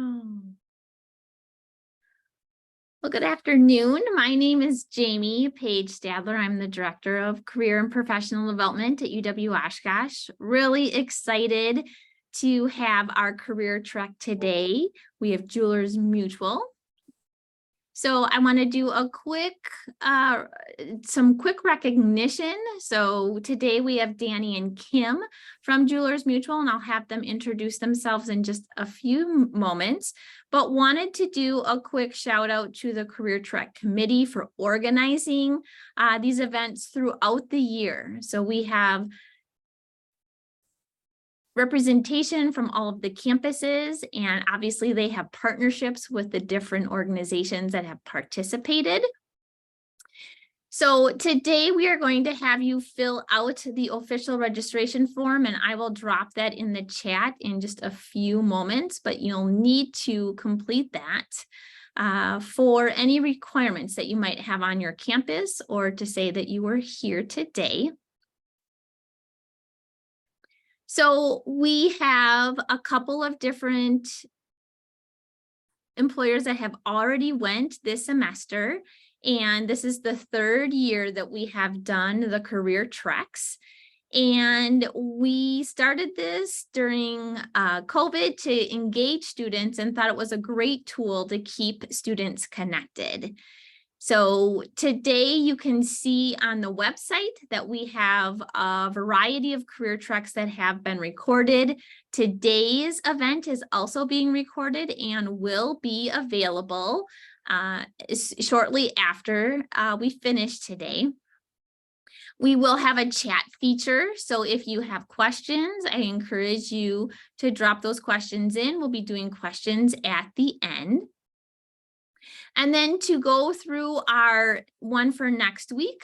Oh. Well, good afternoon. My name is Jamie Page Stadler. I'm the Director of Career and Professional Development at UW Oshkosh. Really excited to have our career trek today. We have Jewelers Mutual. So I want to do a some quick recognition. So today we have Danny and Kim from Jewelers Mutual, and I'll have them introduce themselves in just a few moments, but wanted to do a quick shout out to the Career Trek Committee for organizing these events throughout the year. So we have representation from all of the campuses, and obviously they have partnerships with the different organizations that have participated. So today we are going to have you fill out the official registration form, and I will drop that in the chat in just a few moments, but you'll need to complete that for any requirements that you might have on your campus or to say that you were here today. So we have a couple of different employers that have already went this semester, and this is the third year that we have done the career treks. And we started this during COVID to engage students and thought it was a great tool to keep students connected. So today you can see on the website that we have a variety of career treks that have been recorded. Today's event is also being recorded and will be available shortly after we finish today. We will have a chat feature, so if you have questions, I encourage you to drop those questions in. We'll be doing questions at the end. And then to go through our one for next week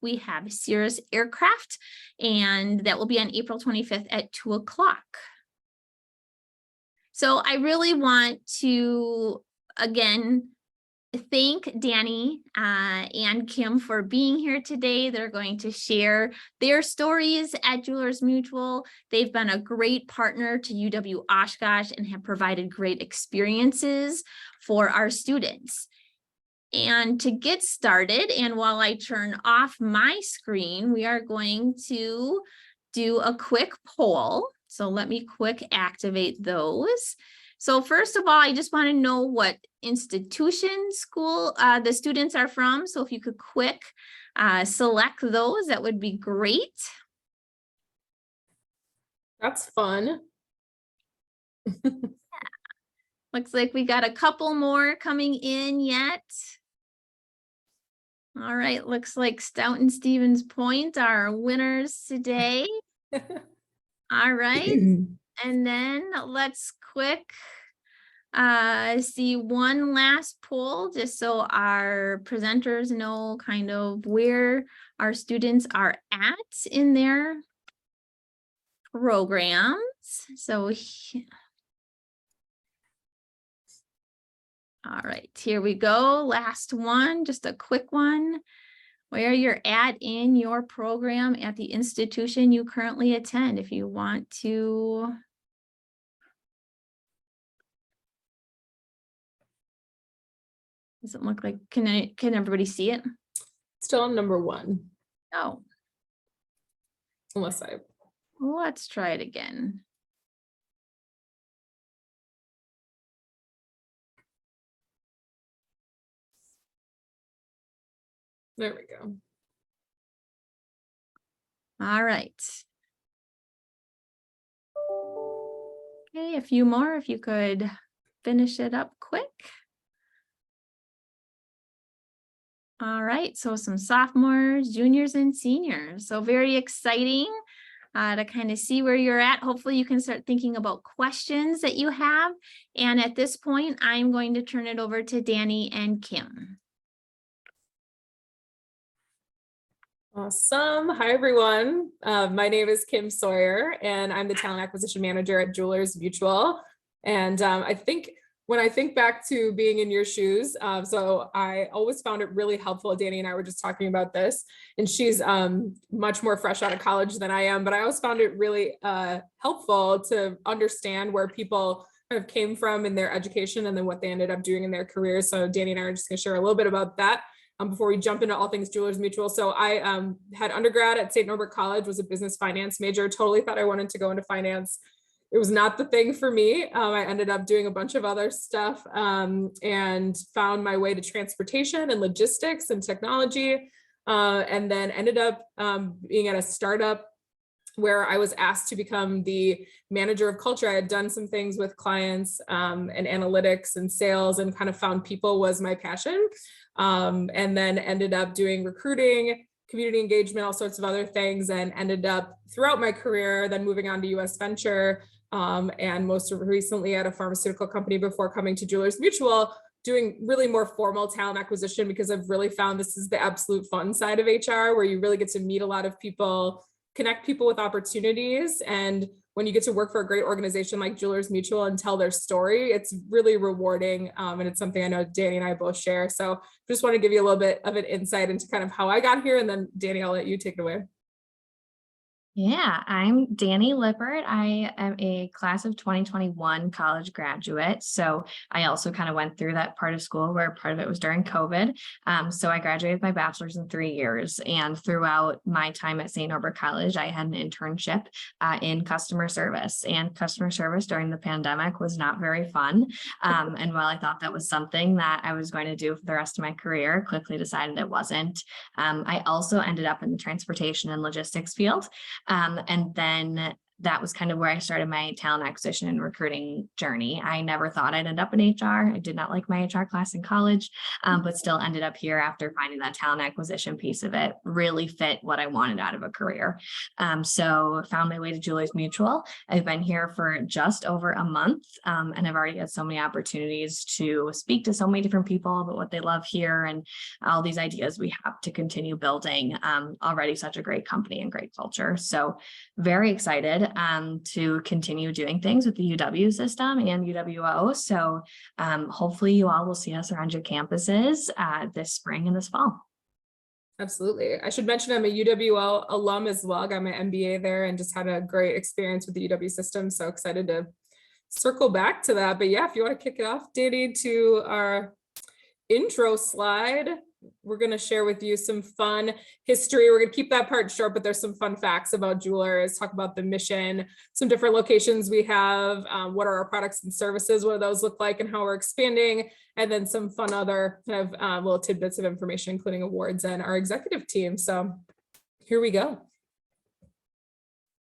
we have Cirrus Aircraft, and that will be on April 25th at 2 o'clock. So I really want to, again, thank Danny and Kim for being here today. They're going to share their stories at Jewelers Mutual. They've been a great partner to UW Oshkosh and have provided great experiences for our students. And to get started, and while I turn off my screen, we are going to do a quick poll. So let me quick activate those. So first of all, I just want to know what institution school the students are from. So if you could quick select those, that would be great. That's fun. Yeah. Looks like we got a couple more coming in yet. All right, looks like Stout and Stevens Point are winners today. All right. And then let's quick see one last poll just so our presenters know kind of where our students are at in their programs. So all right, here we go. Last one, just a quick one. Where you're at in your program at the institution you currently attend. If you want to doesn't look like, can everybody see it? Still on number 1. No. Unless I. Let's try it again. There we go. All right. Okay, a few more if you could finish it up quick. All right, so some sophomores, juniors, and seniors. So very exciting to kind of see where you're at. Hopefully you can start thinking about questions that you have. And at this point, I'm going to turn it over to Danny and Kim. Awesome. Hi, everyone. My name is Kim Sawyer, and I'm the Talent Acquisition Manager at Jewelers Mutual. And I think when I think back to being in your shoes, so I always found it really helpful. Danny and I were just talking about this, and she's much more fresh out of college than I am, but I always found it really helpful to understand where people kind of came from in their education and then what they ended up doing in their careers. So Danny and I are just going to share a little bit about that before we jump into all things Jewelers Mutual. So I had undergrad at St. Norbert College, was a business finance major, totally thought I wanted to go into finance. It was not the thing for me. I ended up doing a bunch of other stuff and found my way to transportation and logistics and technology, and then ended up being at a startup where I was asked to become the manager of culture. I had done some things with clients and analytics and sales, and kind of found people was my passion. And then ended up doing recruiting, community engagement, all sorts of other things, and ended up throughout my career then moving on to US Venture, and most recently at a pharmaceutical company before coming to Jewelers Mutual, doing really more formal talent acquisition, because I've really found this is the absolute fun side of HR, where you really get to meet a lot of people, connect people with opportunities. And when you get to work for a great organization like Jewelers Mutual and tell their story, it's really rewarding. And it's something I know Danny and I both share. So just want to give you a little bit of an insight into kind of how I got here. And then Danny, I'll let you take it away. Yeah, I'm Danny Lippert. I am a class of 2021 college graduate. So I also kind of went through that part of school where part of it was during COVID. So I graduated my bachelor's in 3 years. And throughout my time at St. Norbert College, I had an internship in customer service. And customer service during the pandemic was not very fun. And while I thought that was something that I was going to do for the rest of my career, quickly decided it wasn't. I also ended up in the transportation and logistics field. And then that was kind of where I started my talent acquisition and recruiting journey. I never thought I'd end up in HR. I did not like my HR class in college, but still ended up here after finding that talent acquisition piece of it really fit what I wanted out of a career. So found my way to Jewelers Mutual. I've been here for just over a month, and I've already had so many opportunities to speak to so many different people about what they love here and all these ideas we have to continue building already such a great company and great culture. So very excited to continue doing things with the UW system and UWO. So hopefully you all will see us around your campuses this spring and this fall. Absolutely. I should mention I'm a UWL alum as well. Got my MBA there and just had a great experience with the UW system. So excited to circle back to that. But yeah, if you want to kick it off, Danny, to our intro slide, we're going to share with you some fun history. We're going to keep that part short, but there's some fun facts about Jewelers, talk about the mission, some different locations we have, what are our products and services, what do those look like and how we're expanding, and then some fun other kind of little tidbits of information, including awards and our executive team. So here we go.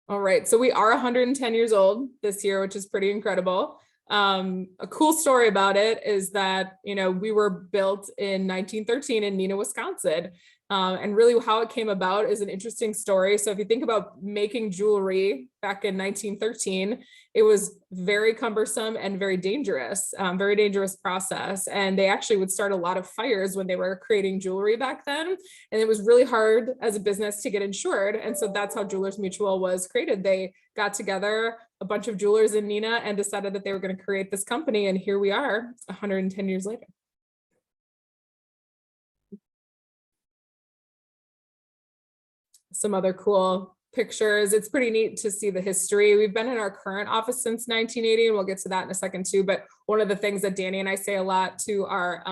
All right, so we are 110 years old this year, which is pretty incredible. A cool story about it is that, you know, we were built in 1913 in Neenah, Wisconsin. And really how it came about is an interesting story. So if you think about making jewelry back in 1913, it was very cumbersome and very dangerous process. And they actually would start a lot of fires when they were creating jewelry back then. And it was really hard as a business to get insured. And so that's how Jewelers Mutual was created. They got together, a bunch of jewelers in Neenah, and decided that they were going to create this company. And here we are 110 years later. Some other cool pictures. It's pretty neat to see the history. We've been in our current office since 1980, and we'll get to that in a second too. But one of the things that Danny and I say a lot to our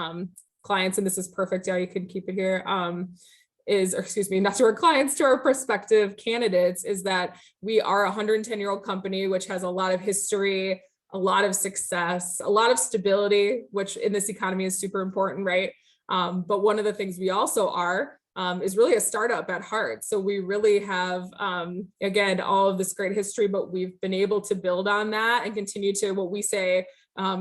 clients, and this is perfect, yeah, you can keep it here, is, or excuse me, not to our clients, to our prospective candidates, is that we are a 110-year-old company, which has a lot of history, a lot of success, a lot of stability, which in this economy is super important, right? But one of the things we also are is really a startup at heart. So we really have, again, all of this great history, but we've been able to build on that and continue to, what we say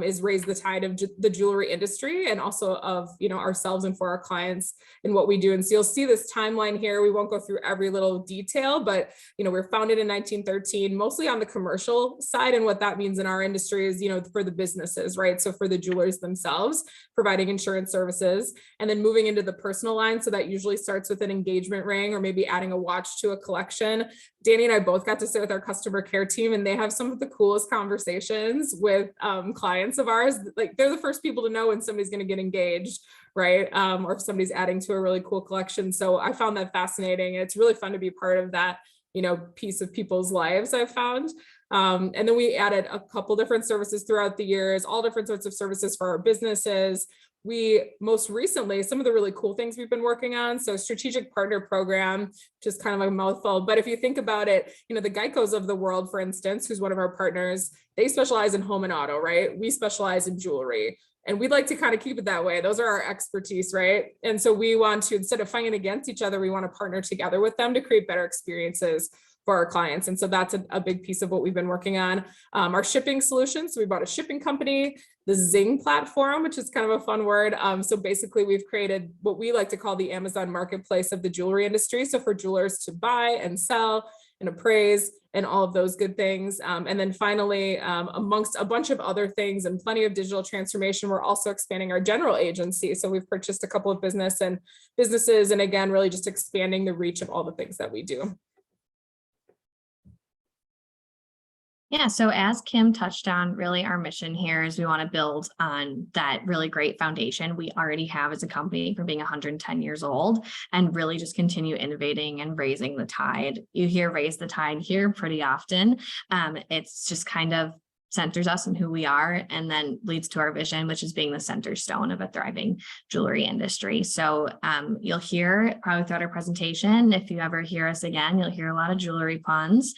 is raise the tide of the jewelry industry, and also of, you know, ourselves and for our clients and what we do. And so you'll see this timeline here. We won't go through every little detail, but, you know, we're founded in 1913, mostly on the commercial side. And what that means in our industry is, you know, for the businesses, right? So for the jewelers themselves, providing insurance services, and then moving into the personal line. So that usually starts with an engagement ring or maybe adding a watch to a collection. Danny and I both got to sit with our customer care team, and they have some of the coolest conversations with clients of ours. Like, they're the first people to know when somebody's going to get engaged, right? Or if somebody's adding to a really cool collection. So I found that fascinating. It's really fun to be part of that, you know, piece of people's lives, I've found. And then we added a couple different services throughout the years, all different sorts of services for our businesses. We most recently, some of the really cool things we've been working on. So strategic partner program, which is kind of a mouthful, but if you think about it, the Geicos of the world, for instance, who's one of our partners, they specialize in home and auto, right? We specialize in jewelry. And we'd like to kind of keep it that way. Those are our expertise, right? And so we want to, instead of fighting against each other, we want to partner together with them to create better experiences for our clients. And so that's a big piece of what we've been working on. Our shipping solutions. So we bought a shipping company, the Zing platform, which is kind of a fun word. So basically we've created what we like to call the Amazon marketplace of the jewelry industry. So for jewelers to buy and sell and appraise and all of those good things. And then finally, amongst a bunch of other things and plenty of digital transformation, we're also expanding our general agency. So we've purchased a couple of businesses, and again, really just expanding the reach of all the things that we do. Yeah, so as Kim touched on, really our mission here is we want to build on that really great foundation we already have as a company from being 110 years old and really just continue innovating and raising the tide. You hear raise the tide here pretty often. It's just kind of centers us in who we are and then leads to our vision, which is being the center stone of a thriving jewelry industry. So you'll hear probably throughout our presentation, if you ever hear us again, you'll hear a lot of jewelry puns.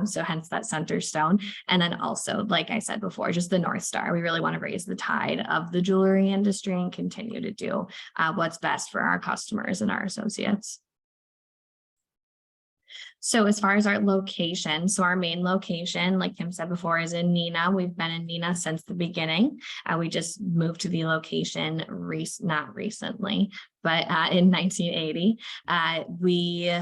So hence that center stone. And then also, like I said before, just the North Star. We really want to raise the tide of the jewelry industry and continue to do what's best for our customers and our associates. So as far as our location, so our main location, like Kim said before, is in Neenah. We've been in Neenah since the beginning. We just moved to the location not recently, but in 1980. We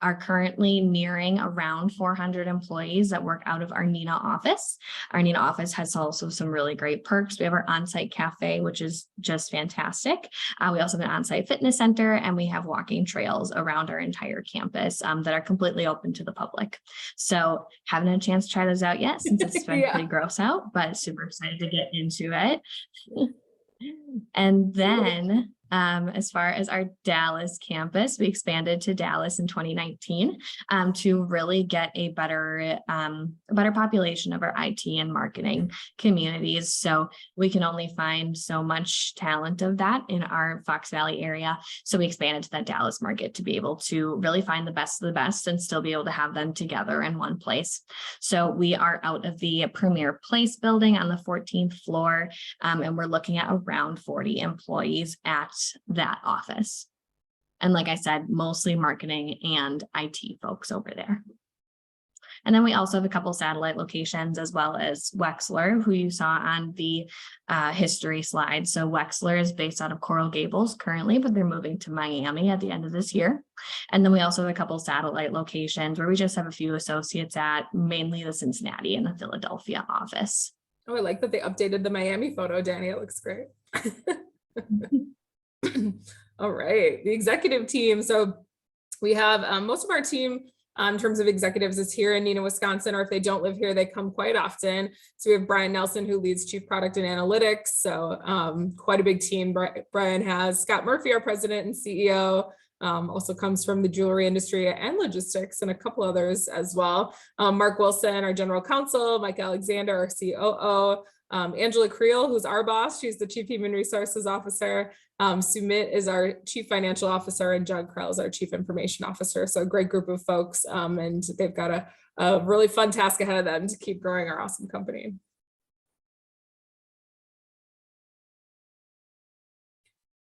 are currently nearing around 400 employees that work out of our Neenah office. Our Neenah office has also some really great perks. We have our on-site cafe, which is just fantastic. We also have an on-site fitness center, and we have walking trails around our entire campus that are completely open to the public. So haven't had a chance to try those out yet since it's been pretty gross out, but super excited to get into it. And then as far as our Dallas campus, we expanded to Dallas in 2019 to really get a better population of our IT and marketing communities. So we can only find so much talent of that in our Fox Valley area. So we expanded to that Dallas market to be able to really find the best of the best and still be able to have them together in one place. So we are out of the Premier Place building on the 14th floor, and we're looking at around 40 employees at that office. And like I said, mostly marketing and IT folks over there. And then we also have a couple satellite locations as well as Wexler, who you saw on the history slide. So Wexler is based out of Coral Gables currently, but they're moving to Miami at the end of this year. And then we also have a couple satellite locations where we just have a few associates at, mainly the Cincinnati and the Philadelphia office. Oh, I like that they updated the Miami photo, Danny. It looks great. All right, the executive team. So we have most of our team in terms of executives is here in Neenah, Wisconsin, or if they don't live here, they come quite often. So we have Brian Nelson, who leads Chief Product and Analytics. So quite a big team Brian has. Scott Murphy, our president and CEO, also comes from the jewelry industry and logistics and a couple others as well. Mark Wilson, our general counsel, Mike Alexander, our COO, Angela Creel, who's our boss. She's the Chief Human Resources Officer. Sumit is our Chief Financial Officer, and John Krell is our Chief Information Officer. So a great group of folks, and they've got a really fun task ahead of them to keep growing our awesome company.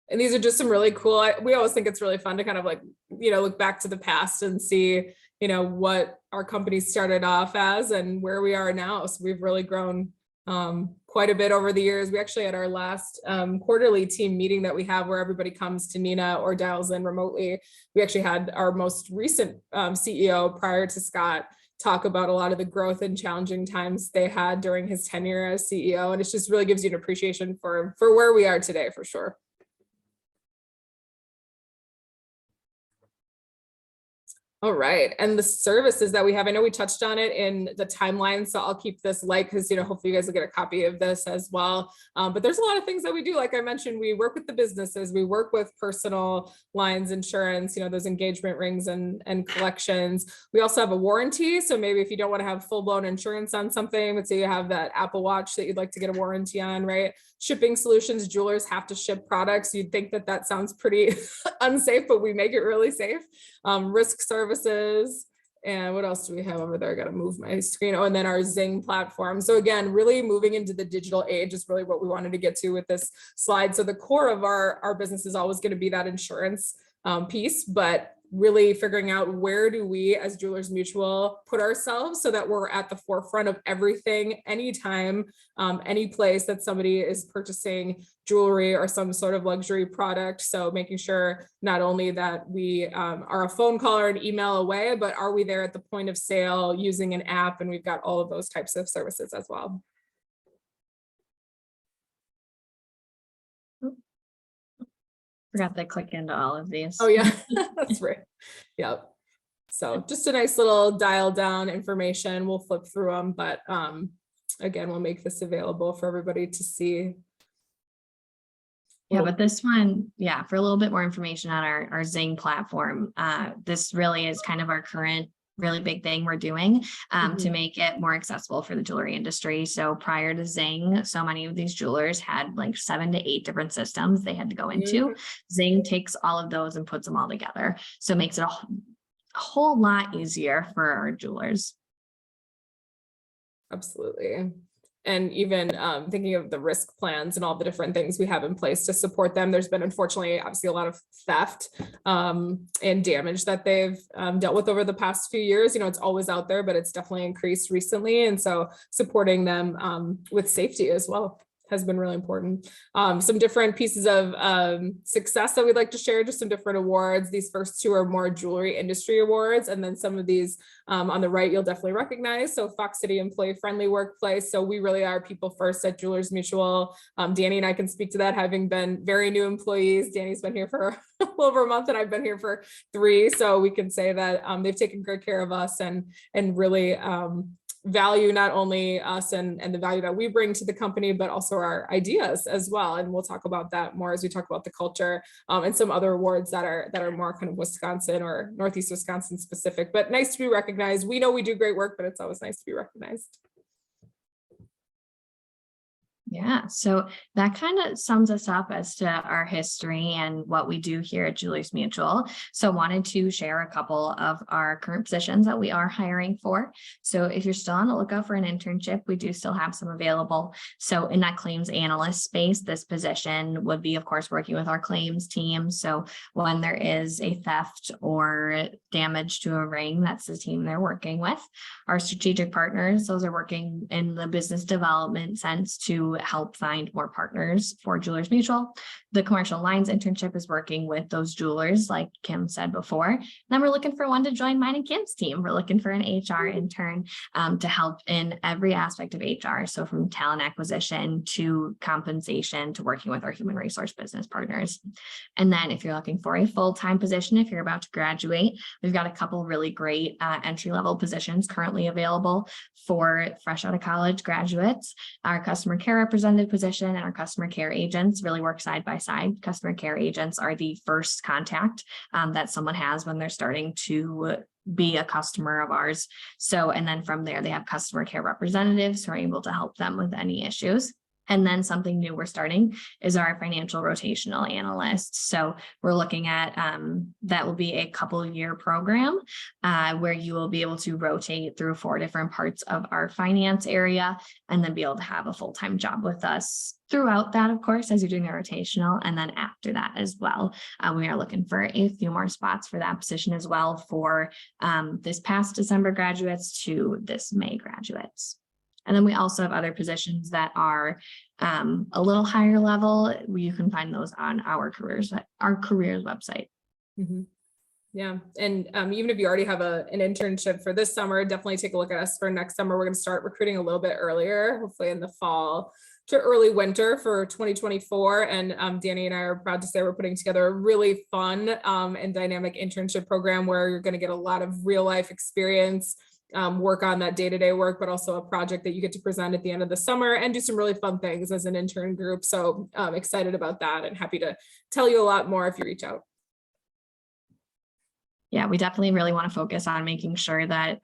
And these are just some really cool, we always think it's really fun to kind of like, look back to the past and see, what our company started off as and where we are now. So we've really grown quite a bit over the years. We actually had our last quarterly team meeting that we have where everybody comes to Neenah or dials in remotely. We actually had our most recent CEO prior to Scott talk about a lot of the growth and challenging times they had during his tenure as CEO. And it just really gives you an appreciation for where we are today, for sure. All right. And the services that we have, I know we touched on it in the timeline, so I'll keep this light because, hopefully you guys will get a copy of this as well. But there's a lot of things that we do. Like I mentioned, we work with the businesses, we work with personal lines insurance, those engagement rings and collections. We also have a warranty. So maybe if you don't want to have full blown insurance on something, let's say you have that Apple Watch that you'd like to get a warranty on, right? Shipping solutions, jewelers have to ship products. You'd think that that sounds pretty unsafe, but we make it really safe. Risk services. And what else do we have over there? I got to move my screen. Oh, and then our Zing platform. So again, really moving into the digital age is really what we wanted to get to with this slide. So the core of our business is always going to be that insurance piece, but really figuring out where do we as Jewelers Mutual put ourselves so that we're at the forefront of everything, anytime, any place that somebody is purchasing jewelry or some sort of luxury product. So making sure not only that we are a phone call or an email away, but are we there at the point of sale using an app? And we've got all of those types of services as well. Forgot to click into all of these. Oh yeah, that's right. Yep. So just a nice little dial down information. We'll flip through them, but again, we'll make this available for everybody to see. Yeah, but this one, yeah, for a little bit more information on our Zing platform, this really is kind of our current really big thing we're doing to make it more accessible for the jewelry industry. So prior to Zing, so many of these jewelers had like 7 to 8 different systems they had to go into. Zing takes all of those and puts them all together. So it makes it a whole lot easier for our jewelers. Absolutely. And even thinking of the risk plans and all the different things we have in place to support them. There's been, unfortunately, obviously a lot of theft and damage that they've dealt with over the past few years. It's always out there, but it's definitely increased recently. And so supporting them with safety as well has been really important. Some different pieces of success that we'd like to share, just some different awards. These first 2 are more jewelry industry awards. And then some of these on the right, you'll definitely recognize. So Fox City Employee Friendly Workplace. So we really are people first at Jewelers Mutual. Danny and I can speak to that, having been very new employees. Danny's been here for a little over a month and I've been here for 3. So we can say that they've taken great care of us and really value not only us and the value that we bring to the company, but also our ideas as well. And we'll talk about that more as we talk about the culture and some other awards that are more kind of Wisconsin or Northeast Wisconsin specific, but nice to be recognized. We know we do great work, but it's always nice to be recognized. Yeah, so that kind of sums us up as to our history and what we do here at Jewelers Mutual. So wanted to share a couple of our current positions that we are hiring for. So if you're still on the lookout for an internship, we do still have some available. So in that claims analyst space, this position would be, of course, working with our claims team. So when there is a theft or damage to a ring, that's the team they're working with. Our strategic partners, those are working in the business development sense to help find more partners for Jewelers Mutual. The commercial lines internship is working with those jewelers, like Kim said before. Then we're looking for one to join mine and Kim's team. We're looking for an HR intern to help in every aspect of HR. So from talent acquisition to compensation to working with our human resource business partners. And then if you're looking for a full-time position, if you're about to graduate, we've got a couple really great entry-level positions currently available for fresh out of college graduates. Our customer care representative position and our customer care agents really work side by side. Customer care agents are the first contact that someone has when they're starting to be a customer of ours. So, and then from there, they have customer care representatives who are able to help them with any issues. And then something new we're starting is our financial rotational analyst. So we're looking at that will be a couple-year program where you will be able to rotate through 4 different parts of our finance area and then be able to have a full-time job with us throughout that, of course, as you're doing the rotational. And then after that as well, we are looking for a few more spots for that position as well for this past December graduates to this May graduates. And then we also have other positions that are a little higher level. You can find those on our careers website. Yeah. And even if you already have an internship for this summer, definitely take a look at us for next summer. We're going to start recruiting a little bit earlier, hopefully in the fall. to early winter for 2024. And Danny and I are proud to say we're putting together a really fun and dynamic internship program where you're going to get a lot of real life experience, work on that day-to-day work, but also a project that you get to present at the end of the summer and do some really fun things as an intern group. So excited about that and happy to tell you a lot more if you reach out. Yeah, we definitely really want to focus on making sure that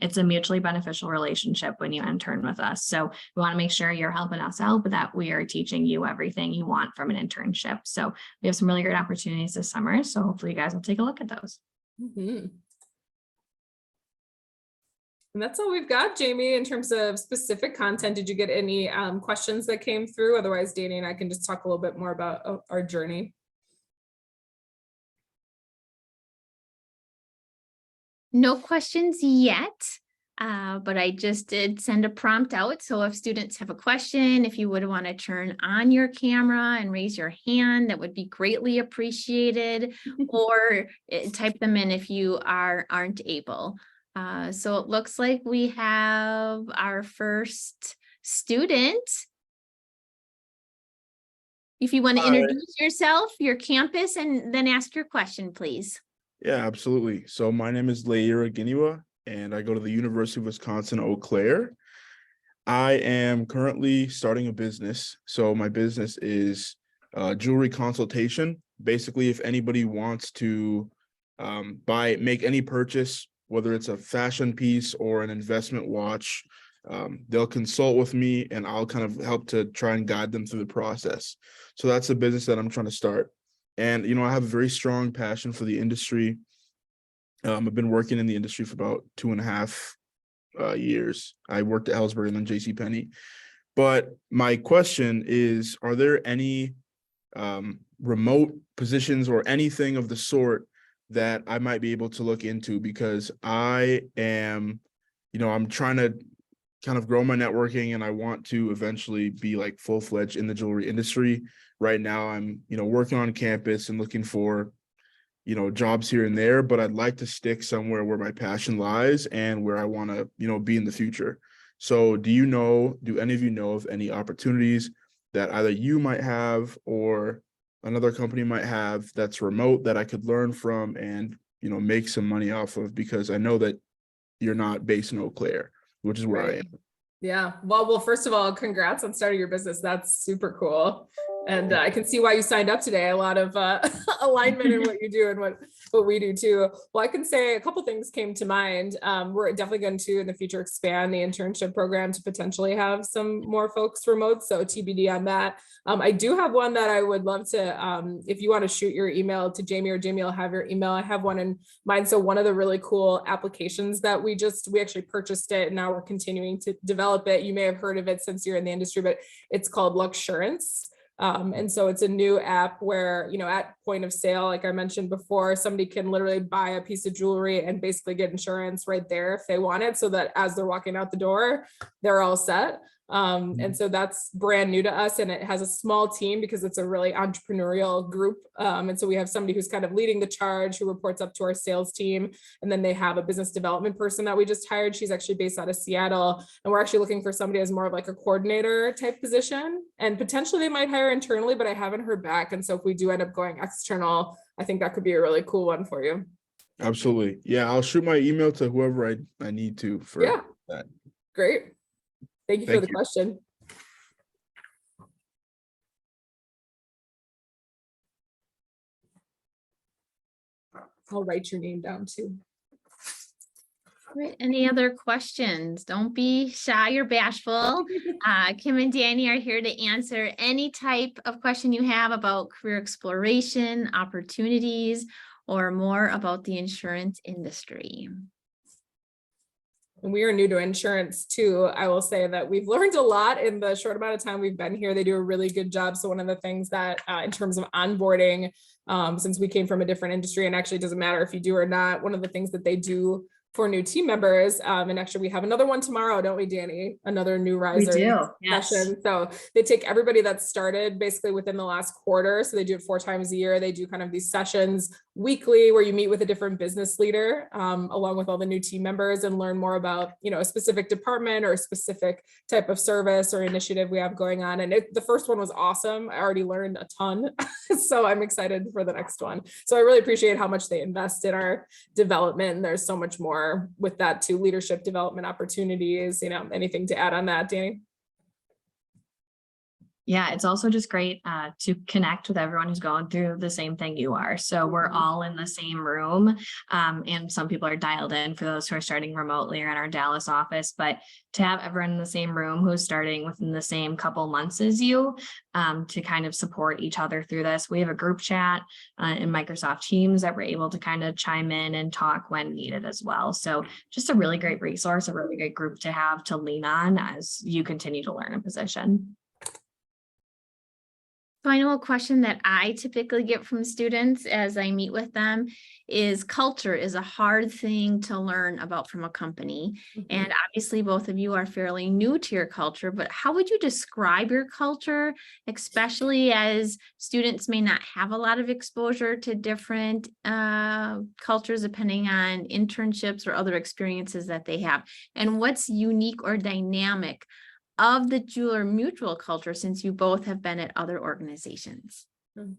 it's a mutually beneficial relationship when you intern with us. So we want to make sure you're helping us out, but that we are teaching you everything you want from an internship. So we have some really great opportunities this summer. So hopefully you guys will take a look at those. Mm-hmm. And that's all we've got, Jamie, in terms of specific content. Did you get any questions that came through? Otherwise, Danny and I can just talk a little bit more about our journey. No questions yet, but I just did send a prompt out. So if students have a question, if you would want to turn on your camera and raise your hand, that would be greatly appreciated, or type them in if you aren't able. So it looks like we have our first student. If you want to introduce yourself, your campus, and then ask your question, please. Yeah, absolutely. So my name is Leira Giniwa, and I go to the University of Wisconsin, Eau Claire. I am currently starting a business. So my business is jewelry consultation. Basically, if anybody wants to make any purchase, whether it's a fashion piece or an investment watch, they'll consult with me and I'll kind of help to try and guide them through the process. So that's the business that I'm trying to start. And, I have a very strong passion for the industry. I've been working in the industry for about 2.5 years. I worked at Ellsberg and then JCPenney. But my question is, are there any remote positions or anything of the sort that I might be able to look into? Because I am, I'm trying to kind of grow my networking and I want to eventually be like full-fledged in the jewelry industry. Right now I'm, working on campus and looking for, jobs here and there, but I'd like to stick somewhere where my passion lies and where I want to, be in the future. So do any of you know of any opportunities that either you might have or another company might have that's remote that I could learn from and, make some money off of? Because I know that you're not based in Eau Claire, which is where I am. Yeah. Well, first of all, congrats on starting your business. That's super cool. And I can see why you signed up today. A lot of alignment in what you do and what we do too. Well, I can say a couple things came to mind. We're definitely going to, in the future, expand the internship program to potentially have some more folks remote. So TBD on that. I do have one that I would love to, if you want to shoot your email to Jamie, or Jamie will have your email. I have one in mind. So one of the really cool applications that we actually purchased it and now we're continuing to develop it. You may have heard of it since you're in the industry, but it's called Luxurance. And so it's a new app where, at point of sale, like I mentioned before, somebody can literally buy a piece of jewelry and basically get insurance right there if they want it, so that as they're walking out the door, they're all set. And so that's brand new to us, and it has a small team because it's a really entrepreneurial group. And so we have somebody who's kind of leading the charge, who reports up to our sales team. And then they have a business development person that we just hired. She's actually based out of Seattle. And we're actually looking for somebody as more of like a coordinator type position. And potentially they might hire internally, but I haven't heard back. And so if we do end up going external, I think that could be a really cool one for you. Absolutely. Yeah, I'll shoot my email to whoever I need to for that. Great. Thank you for the question. I'll write your name down too. Right. Any other questions? Don't be shy or bashful. Kim and Danny are here to answer any type of question you have about career exploration, opportunities, or more about the insurance industry. And we are new to insurance too. I will say that we've learned a lot in the short amount of time we've been here. They do a really good job. So one of the things that in terms of onboarding, since we came from a different industry, and actually it doesn't matter if you do or not, one of the things that they do for new team members. And actually we have another one tomorrow, don't we, Danny? Another new We riser do, yes. session. So they take everybody that started basically within the last quarter. So they do it 4 times a year. They do kind of these sessions weekly where you meet with a different business leader, along with all the new team members, and learn more about, you know, a specific department or a specific type of service or initiative we have going on. And the first one was awesome. I already learned a ton. So I'm excited for the next one. So I really appreciate how much they invest in our development. And there's so much more with that too, leadership development opportunities, you know, anything to add on that, Danny? Yeah, it's also just great to connect with everyone who's going through the same thing you are. So we're all in the same room, and some people are dialed in for those who are starting remotely or in our Dallas office, but to have everyone in the same room who's starting within the same couple months as you, to kind of support each other through this. We have a group chat in Microsoft Teams that we're able to kind of chime in and talk when needed as well. So just a really great resource, a really great group to have to lean on as you continue to learn a position. So I know a question that I typically get from students as I meet with them is culture is a hard thing to learn about from a company. And obviously both of you are fairly new to your culture, but how would you describe your culture, especially as students may not have a lot of exposure to different cultures depending on internships or other experiences that they have? And what's unique or dynamic of the Jeweler Mutual culture, since you both have been at other organizations?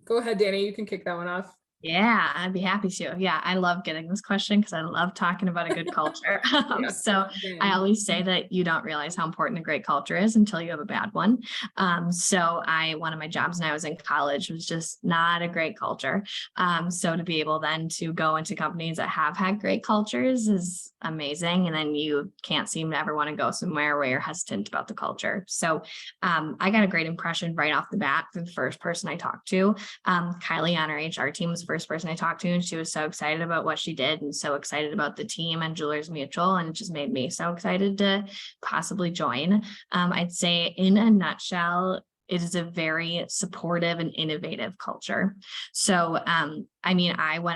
Go ahead, Danny, you can kick that one off. Yeah, I'd be happy to. Yeah, I love getting this question because I love talking about a good culture. So I always say that you don't realize how important a great culture is until you have a bad one. So one of my jobs when I was in college was just not a great culture. So to be able then to go into companies that have had great cultures is amazing. And then you can't seem to ever want to go somewhere where you're hesitant about the culture. So I got a great impression right off the bat for the first person I talked to. Kylie on our HR team was the first person I talked to, and she was so excited about what she did and so excited about the team and Jewelers Mutual, and it just made me so excited to possibly join. I'd say in a nutshell, it is a very supportive and innovative culture. So, when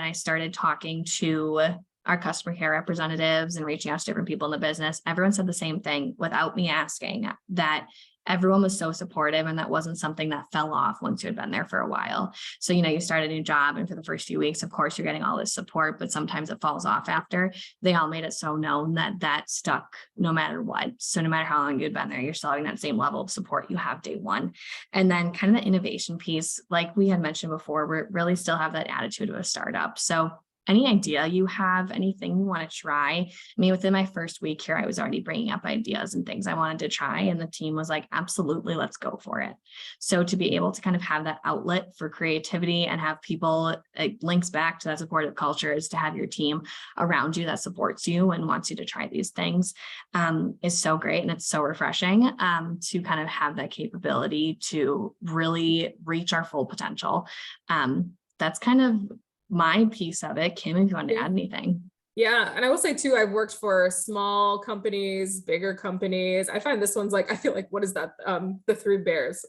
I started talking to our customer care representatives and reaching out to different people in the business, everyone said the same thing without me asking, that everyone was so supportive, and that wasn't something that fell off once you had been there for a while. So, you start a new job, and for the first few weeks, of course, you're getting all this support, but sometimes it falls off after. They all made it so known that stuck no matter what. So no matter how long you'd been there, you're still having that same level of support you have day one. And then kind of the innovation piece, like we had mentioned before, we really still have that attitude of a startup. So any idea you have, anything you want to try? Within my first week here, I was already bringing up ideas and things I wanted to try. And the team was like, absolutely, let's go for it. So to be able to kind of have that outlet for creativity and have people, it links back to that supportive culture, is to have your team around you that supports you and wants you to try these things, is so great. And it's so refreshing to kind of have that capability to really reach our full potential. That's kind of my piece of it. Kim, if you want to add anything. Yeah. And I will say too, I've worked for small companies, bigger companies. I find this one's like, I feel like, what is that? The Three Bears.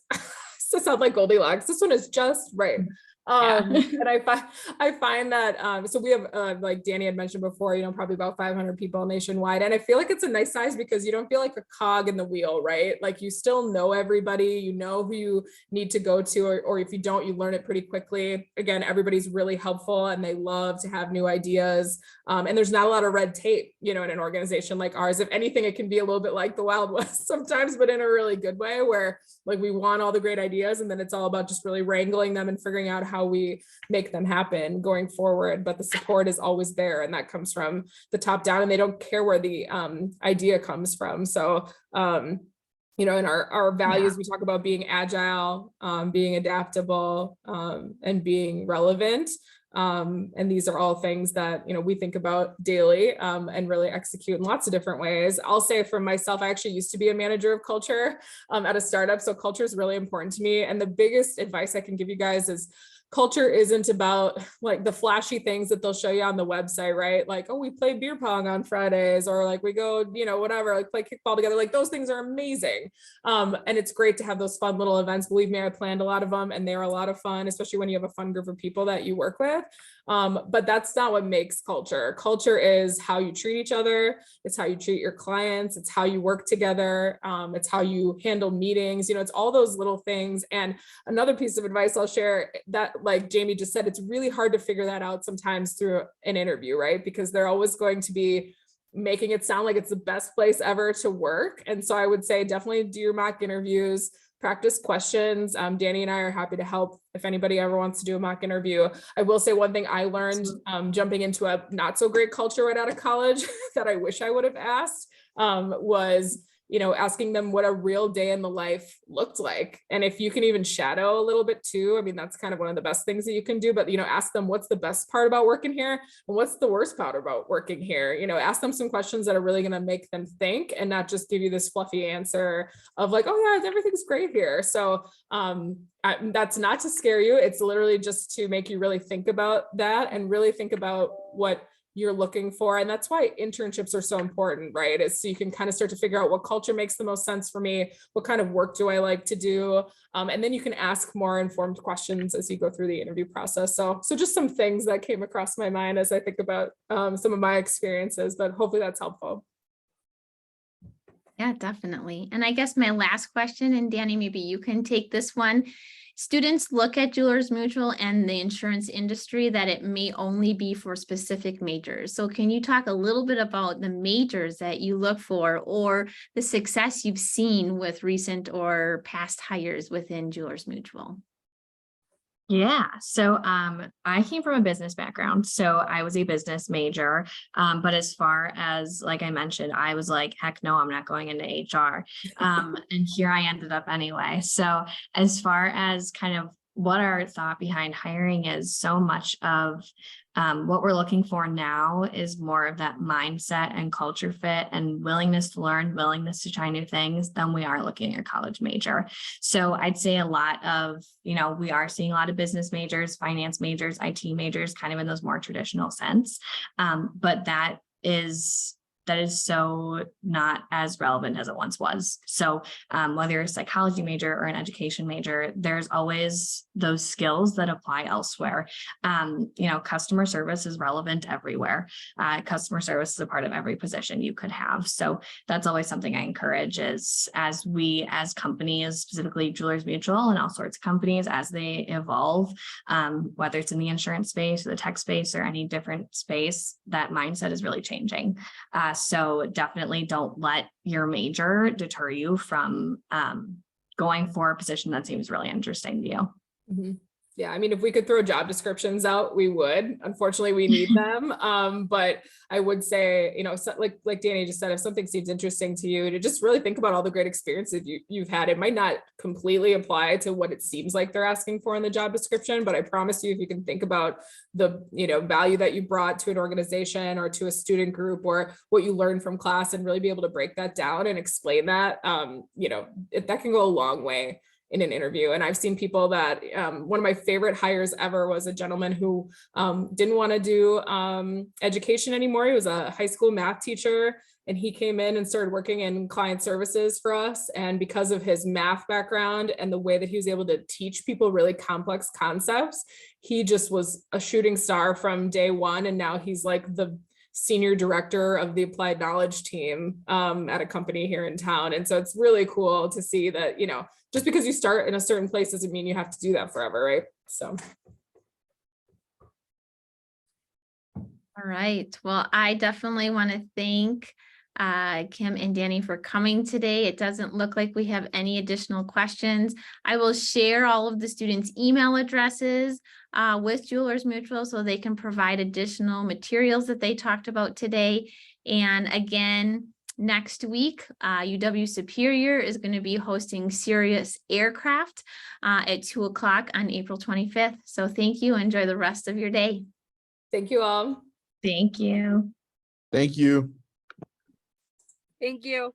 So it sounds like Goldilocks. This one is just right. And I find that, so we have, like Danny had mentioned before, probably about 500 people nationwide. And I feel like it's a nice size because you don't feel like a cog in the wheel, right? Like you still know everybody, you know who you need to go to, or if you don't, you learn it pretty quickly. Again, everybody's really helpful and they love to have new ideas. And there's not a lot of red tape, in an organization like ours. If anything, it can be a little bit like the Wild West sometimes, but in a really good way, where like we want all the great ideas and then it's all about just really wrangling them and figuring out how we make them happen going forward. But the support is always there, and that comes from the top down, and they don't care where the idea comes from. So in our values, we talk about being agile, being adaptable, and being relevant. And these are all things that, we think about daily, and really execute in lots of different ways. I'll say for myself, I actually used to be a manager of culture at a startup. So culture is really important to me. And the biggest advice I can give you guys is culture isn't about like the flashy things that they'll show you on the website, right? Like, oh, we play beer pong on Fridays, or like we go, whatever, like play kickball together. Like those things are amazing. And it's great to have those fun little events. Believe me, I planned a lot of them and they're a lot of fun, especially when you have a fun group of people that you work with. But that's not what makes culture. Culture is how you treat each other. It's how you treat your clients. It's how you work together. It's how you handle meetings. It's all those little things. And another piece of advice I'll share that, like Jamie just said, it's really hard to figure that out sometimes through an interview, right? Because they're always going to be making it sound like it's the best place ever to work. And so I would say definitely do your mock interviews, practice questions. Danny and I are happy to help if anybody ever wants to do a mock interview. I will say one thing I learned jumping into a not so great culture right out of college that I wish I would have asked was, asking them what a real day in the life looked like. And if you can even shadow a little bit too, I mean, that's kind of one of the best things that you can do, but, ask them what's the best part about working here and what's the worst part about working here. Ask them some questions that are really going to make them think and not just give you this fluffy answer of like, oh yeah, everything's great here. So that's not to scare you. It's literally just to make you really think about that and really think about what you're looking for. And that's why internships are so important, right? Is so you can kind of start to figure out what culture makes the most sense for me, what kind of work do I like to do? And then you can ask more informed questions as you go through the interview process. So just some things that came across my mind as I think about some of my experiences, but hopefully that's helpful. Yeah, definitely. And I guess my last question, and Danny, maybe you can take this one. Students look at Jewelers Mutual and the insurance industry that it may only be for specific majors. So can you talk a little bit about the majors that you look for or the success you've seen with recent or past hires within Jewelers Mutual? Yeah. So I came from a business background. So I was a business major. But as far as, like I mentioned, I was like, heck no, I'm not going into HR. And here I ended up anyway. So as far as kind of what our thought behind hiring is, so much of what we're looking for now is more of that mindset and culture fit and willingness to learn, willingness to try new things than we are looking at a college major. So I'd say a lot of, we are seeing a lot of business majors, finance majors, IT majors, kind of in those more traditional sense. But that is so not as relevant as it once was. So whether you're a psychology major or an education major, there's always those skills that apply elsewhere. Customer service is relevant everywhere. Customer service is a part of every position you could have. So that's always something I encourage is as companies, specifically Jewelers Mutual and all sorts of companies, as they evolve, whether it's in the insurance space or the tech space or any different space, that mindset is really changing. So definitely don't let your major deter you from going for a position that seems really interesting to you. Mm-hmm. Yeah, I mean, if we could throw job descriptions out, we would. Unfortunately, we need them. But I would say, so like Danny just said, if something seems interesting to you, to just really think about all the great experiences you've had. It might not completely apply to what it seems like they're asking for in the job description, but I promise you, if you can think about the value that you brought to an organization or to a student group or what you learned from class and really be able to break that down and explain that, that can go a long way in an interview. And I've seen people that one of my favorite hires ever was a gentleman who didn't want to do education anymore. He was a high school math teacher and he came in and started working in client services for us. And because of his math background and the way that he was able to teach people really complex concepts, he just was a shooting star from day one. And now he's like the senior director of the applied knowledge team at a company here in town. And so it's really cool to see that, just because you start in a certain place doesn't mean you have to do that forever, right? So. All right. Well, I definitely want to thank Kim and Danny for coming today. It doesn't look like we have any additional questions. I will share all of the students' email addresses with Jewelers Mutual so they can provide additional materials that they talked about today. And again, next week, UW Superior is going to be hosting Serious Aircraft at 2:00 on April 25th. So thank you. Enjoy the rest of your day. Thank you all. Thank you. Thank you. Thank you.